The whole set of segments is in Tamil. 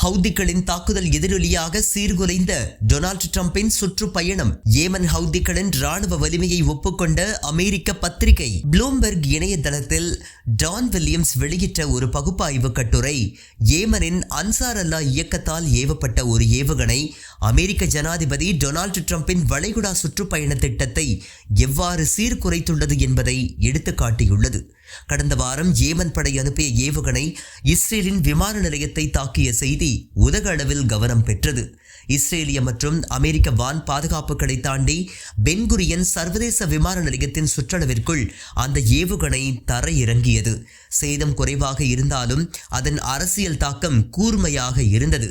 ஹவுதிகளின் தாக்குதல் எதிரொலியாக சீர்குலைந்த டொனால்டு டிரம்பின் சுற்றுப்பயணம். ஏமன் ஹவுதிகளின் ராணுவ வலிமையை ஒப்புக்கொண்ட அமெரிக்க பத்திரிகை ப்ளூம்பெர்க் இணையதளத்தில் டான் வில்லியம்ஸ் வெளியிட்ட ஒரு பகுப்பாய்வு கட்டுரை, ஏமனின் அன்சார் அல்லா இயக்கத்தால் ஏவப்பட்ட ஒரு ஏவுகணை அமெரிக்க ஜனாதிபதி டொனால்டு டிரம்பின் வளைகுடா சுற்றுப்பயண திட்டத்தை எவ்வாறு சீர்குலைத்துள்ளது என்பதை எடுத்துக்காட்டியுள்ளது. கடந்த வாரம் ஏமன் படை அனுப்பிய ஏவுகணை இஸ்ரேலின் விமான நிலையத்தை தாக்கிய செய்தி உலக அளவில் கவனம் பெற்றது. இஸ்ரேலிய மற்றும் அமெரிக்க வான் பாதுகாப்புகளை தாண்டி பென்குரியன் சர்வதேச விமான நிலையத்தின் சுற்றளவிற்குள் அந்த ஏவுகணை தரையிறங்கியது. சேதம் குறைவாக இருந்தாலும் அதன் அரசியல் தாக்கம் கூர்மையாக இருந்தது.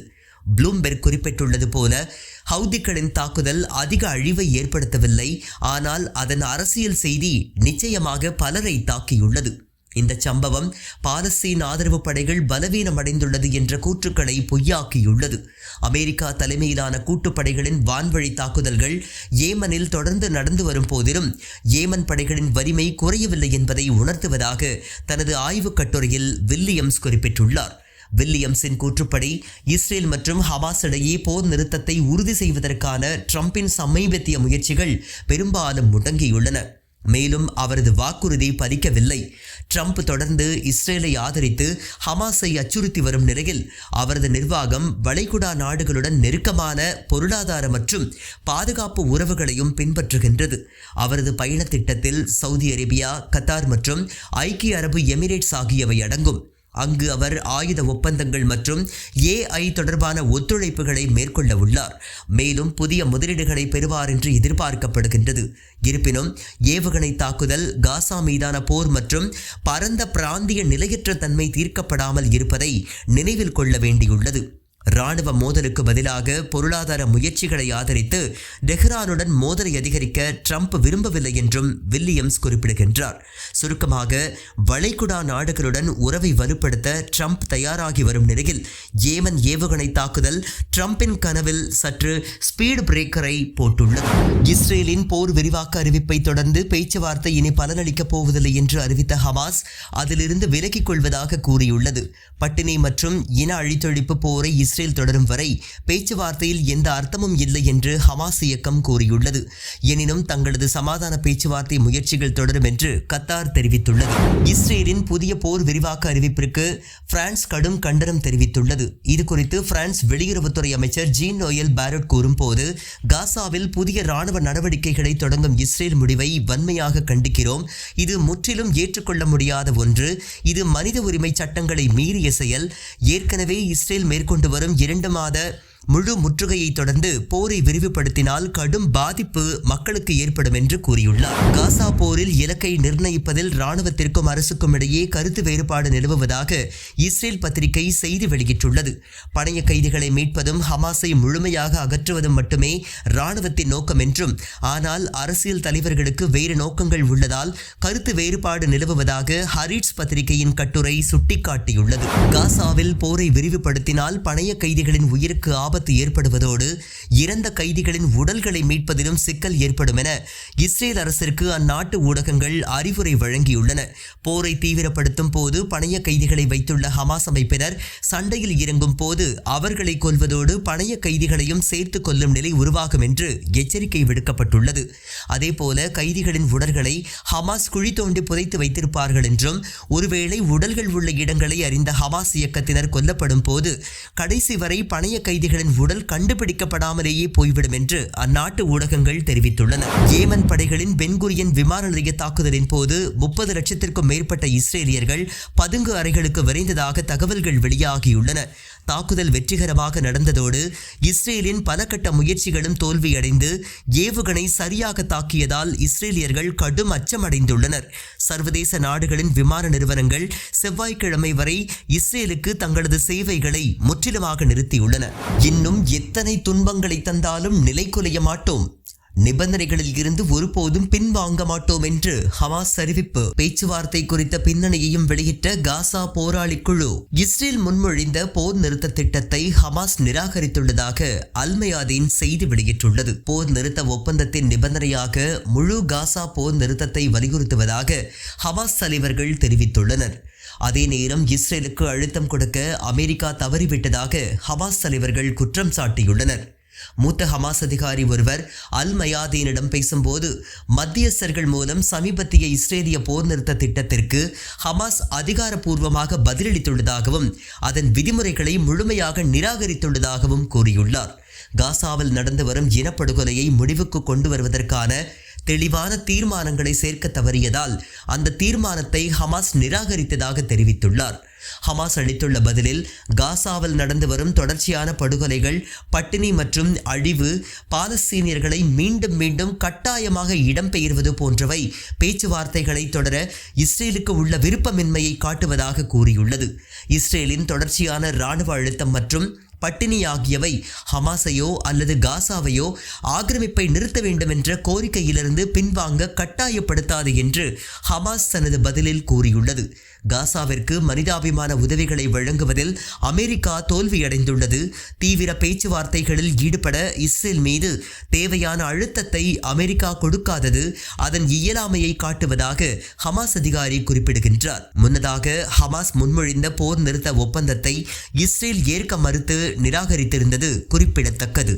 ப்ளூம்பெர்க் குறிப்பிட்டுள்ளது போல ஹவுதிகளின் தாக்குதல் அதிக அழிவை ஏற்படுத்தவில்லை, ஆனால் அதன் அரசியல் செய்தி நிச்சயமாக பலரை தாக்கியுள்ளது. இந்த சம்பவம் பாலஸ்தீன் ஆதரவு படைகள் பலவீனமடைந்துள்ளது என்ற கூற்றுக்களை பொய்யாக்கியுள்ளது. அமெரிக்கா தலைமையிலான கூட்டுப்படைகளின் வான்வழி தாக்குதல்கள் ஏமனில் தொடர்ந்து நடந்து வரும் போதிலும் ஏமன் படைகளின் வலிமை குறையவில்லை என்பதை உணர்த்துவதாக தனது ஆய்வுக் கட்டுரையில் வில்லியம்ஸ் குறிப்பிட்டுள்ளார். வில்லியம்ஸின் கூற்றுப்படி இஸ்ரேல் மற்றும் ஹமாஸ் இடையே போர் நிறுத்தத்தை உறுதி செய்வதற்கான ட்ரம்பின் சமீபத்திய முயற்சிகள் பெரும்பாலும் முடங்கியுள்ளன. மேலும் அவரது வாக்குறுதி பலிக்கவில்லை. ட்ரம்ப் தொடர்ந்து இஸ்ரேலை ஆதரித்து ஹமாஸை அச்சுறுத்தி வரும் நிலையில் அவரது நிர்வாகம் வளைகுடா நாடுகளுடன் நெருக்கமான பொருளாதார மற்றும் பாதுகாப்பு உறவுகளையும் பின்பற்றுகின்றது. அவரது பயண திட்டத்தில் சவுதி அரேபியா, கத்தார் மற்றும் ஐக்கிய அரபு எமிரேட்ஸ் ஆகியவை அடங்கும். அங்கு அவர் ஆயுத ஒப்பந்தங்கள் மற்றும் AI தொடர்பான ஒத்துழைப்புகளை மேற்கொள்ள உள்ளார். மேலும் புதிய முதலீடுகளை பெறுவார் என்று எதிர்பார்க்கப்படுகின்றது. இருப்பினும் ஏவுகணை தாக்குதல், காசா மீதான போர் மற்றும் பரந்த பிராந்திய நிலையற்ற தன்மை தீர்க்கப்படாமல் இருப்பதை நினைவில் கொள்ள வேண்டியுள்ளது. இராணுவ மோதலுக்கு பதிலாக பொருளாதார முயற்சிகளை ஆதரித்து டெஹ்ரானுடன் மோதலை அதிகரிக்க ட்ரம்ப் விரும்பவில்லை என்றும் வில்லியம்ஸ் குறிப்பிடுகின்றார். சுருக்கமாக, வளைகுடா நாடுகளுடன் உறவை வலுப்படுத்த ட்ரம்ப் தயாராகி வரும் நிலையில் ஏமன் ஏவுகணை தாக்குதல் ட்ரம்பின் கனவில் சற்று ஸ்பீடு பிரேக்கரை போட்டுள்ளது. இஸ்ரேலின் போர் விரிவாக்க அறிவிப்பை தொடர்ந்து பேச்சுவார்த்தை இனி பலனளிக்கப் போவதில்லை என்று அறிவித்த ஹமாஸ் அதிலிருந்து விலகிக் கொள்வதாக கூறியுள்ளது. பட்டினி மற்றும் இன அழித்தொழிப்பு போரை இஸ்ரேல் தொடரும் வரை பேச்சுவார்த்தையில் எந்த அர்த்தமும் இல்லை என்று ஹமாஸ் இயக்கம் கூறியுள்ளது. எனினும் தங்களது சமாதான பேச்சுவார்த்தை முயற்சிகள் தொடரும் என்று கத்தார் தெரிவித்துள்ளது. இஸ்ரேலின் புதிய போர் விரிவாக்க அறிவிப்பிற்கு பிரான்ஸ் கடும் கண்டனம் தெரிவித்துள்ளது. இதுகுறித்து பிரான்ஸ் வெளியுறவுத்துறை அமைச்சர் ஜீன் நோயல் பாரட் கூறும்போது, காசாவில் புதிய இராணுவ நடவடிக்கைகளை தொடங்கும் இஸ்ரேல் முடிவை வன்மையாக கண்டிக்கிறோம். இது முற்றிலும் ஏற்றுக்கொள்ள முடியாத ஒன்று. இது மனித உரிமை சட்டங்களை மீறிய செயல். ஏற்கனவே இஸ்ரேல் மேற்கொண்டு வரும் 2 மாத முழு முற்றுகையை தொடர்ந்து போரை விரிவுபடுத்தினால் கடும் பாதிப்பு மக்களுக்கு ஏற்படும் என்று கூறியுள்ளார். காசா போரில் இலக்கை நிர்ணயிப்பதில் இராணுவத்திற்கும் அரசுக்கும் இடையே கருத்து வேறுபாடு நிலவுவதாக இஸ்ரேல் பத்திரிகை செய்தி வெளியிட்டுள்ளது. பணைய கைதிகளை மீட்பதும் ஹமாஸை முழுமையாக அகற்றுவதும் மட்டுமே இராணுவத்தின் நோக்கம் என்றும், ஆனால் அரசியல் தலைவர்களுக்கு வேறு நோக்கங்கள் உள்ளதால் கருத்து வேறுபாடு நிலவுவதாக ஹரீட்ஸ் பத்திரிகையின் கட்டுரை சுட்டிக்காட்டியுள்ளது. காசாவில் போரை விரிவுபடுத்தினால் பணைய கைதிகளின் உயிருக்கு ஆபத்து ஏற்படுவதோடு இறந்த கைதிகளின் உடல்களை மீட்பதிலும் சிக்கல் ஏற்படும் என இஸ்ரேல் அரசிற்கு அந்நாட்டு ஊடகங்கள் அறிவுரை வழங்கியுள்ளன. போரை தீவிரப்படுத்தும் போது பணைய கைதிகளை வைத்துள்ள ஹமாஸ் அமைப்பினர் சண்டையில் இறங்கும் போது அவர்களை கொல்வதோடு பணைய கைதிகளையும் சேர்த்து கொல்லும் நிலை உருவாகும் என்று எச்சரிக்கை விடுக்கப்பட்டுள்ளது. அதேபோல கைதிகளின் உடல்களை ஹமாஸ் குழி தோண்டி புதைத்து வைத்திருப்பார்கள் என்றும், ஒருவேளை உடல்கள் உள்ள இடங்களை அறிந்த ஹமாஸ் இயக்கத்தினர் கொல்லப்படும் போது கடைசி வரை பணைய கைதிகளின் உடல் கண்டுபிடிக்கப்படாமலேயே போய்விடும் என்று அந்நாட்டு ஊடகங்கள் தெரிவித்துள்ளன. ஏமன் படைகளின் பென்குரியன் விமான நிலைய தாக்குதலின் போது 30 லட்சத்திற்கும் மேற்பட்ட இஸ்ரேலியர்கள் பதுங்கு அறைகளுக்கு விரைந்ததாக தகவல்கள் வெளியாகியுள்ளன. தாக்குதல் வெற்றிகரமாக நடந்ததோடு இஸ்ரேலின் பல கட்ட முயற்சிகளும் தோல்வியடைந்து ஏவுகணை சரியாக தாக்கியதால் இஸ்ரேலியர்கள் கடும் அச்சமடைந்துள்ளனர். சர்வதேச நாடுகளின் விமான நிறுவனங்கள் செவ்வாய்க்கிழமை வரை இஸ்ரேலுக்கு தங்களது சேவைகளை முற்றிலுமாக நிறுத்தியுள்ளன. இன்னும் எத்தனை துன்பங்களை தந்தாலும் நிலைகுலைய மாட்டோம், நிபந்தனைகளில் இருந்து ஒருபோதும் பின்வாங்க மாட்டோம் என்று ஹமாஸ் அறிவிப்பு. பேச்சுவார்த்தை குறித்த பின்னணியையும் வெளியிட்ட காசா போராளி குழு இஸ்ரேல் முன்மொழிந்த போர் நிறுத்த திட்டத்தை ஹமாஸ் நிராகரித்துள்ளதாக அல்மயாதீன் செய்தி வெளியிட்டுள்ளது. போர் நிறுத்த ஒப்பந்தத்தின் நிபந்தனையாக முழு காசா போர் நிறுத்தத்தை வலியுறுத்துவதாக ஹமாஸ் தலைவர்கள் தெரிவித்துள்ளனர். அதே நேரம் இஸ்ரேலுக்கு அழுத்தம் கொடுக்க அமெரிக்கா தவறிவிட்டதாக ஹமாஸ் தலைவர்கள் குற்றம் சாட்டியுள்ளனர். மூத்த ஹமாஸ் அதிகாரி ஒருவர் அல் மயாதீனிடம் பேசும்போது, மத்தியஸ்தர்கள் மூலம் சமீபத்திய இஸ்ரேலிய போர் நிறுத்த திட்டத்திற்கு ஹமாஸ் அதிகாரப்பூர்வமாக பதிலளித்துள்ளதாகவும் அதன் விதிமுறைகளை முழுமையாக நிராகரித்துள்ளதாகவும் கூறியுள்ளார். காசாவில் நடந்து வரும் இனப்படுகொலையை முடிவுக்கு கொண்டு வருவதற்கான தெளிவான தீர்மானங்களை சேர்க்க தவறியதால் அந்த தீர்மானத்தை ஹமாஸ் நிராகரித்ததாக தெரிவித்துள்ளார். ஹமாஸ் அளித்துள்ள பதிலில், காசாவில் நடந்து வரும் தொடர்ச்சியான படுகொலைகள், பட்டினி மற்றும் அழிவு, பாலஸ்தீனியர்களை மீண்டும் மீண்டும் கட்டாயமாக இடம்பெயர்வது போன்றவை பேச்சுவார்த்தைகளை தொடர இஸ்ரேலுக்கு உள்ள விருப்பமின்மையை காட்டுவதாக கூறியுள்ளது. இஸ்ரேலின் தொடர்ச்சியான இராணுவ அழுத்தம் மற்றும் பட்டினி ஆகியவை ஹமாஸையோ அல்லது காசாவையோ ஆக்கிரமிப்பை நிறுத்த வேண்டும் என்ற கோரிக்கையிலிருந்து பின்வாங்க கட்டாயப்படுத்தாது என்று ஹமாஸ் தனது பதிலில் கூறியுள்ளது. காசாவிற்கு மனிதாபிமான உதவிகளை வழங்குவதில் அமெரிக்கா தோல்வியடைந்துள்ளது. தீவிர பேச்சுவார்த்தைகளில் ஈடுபட இஸ்ரேல் மீது தேவையான அழுத்தத்தை அமெரிக்கா கொடுக்காதது அதன் இயலாமையை காட்டுவதாக ஹமாஸ் அதிகாரி குறிப்பிடுகின்றார். முன்னதாக ஹமாஸ் முன்மொழிந்த போர் நிறுத்த ஒப்பந்தத்தை இஸ்ரேல் ஏற்க மறுத்து நிராகரித்திருந்தது குறிப்பிடத்தக்கது.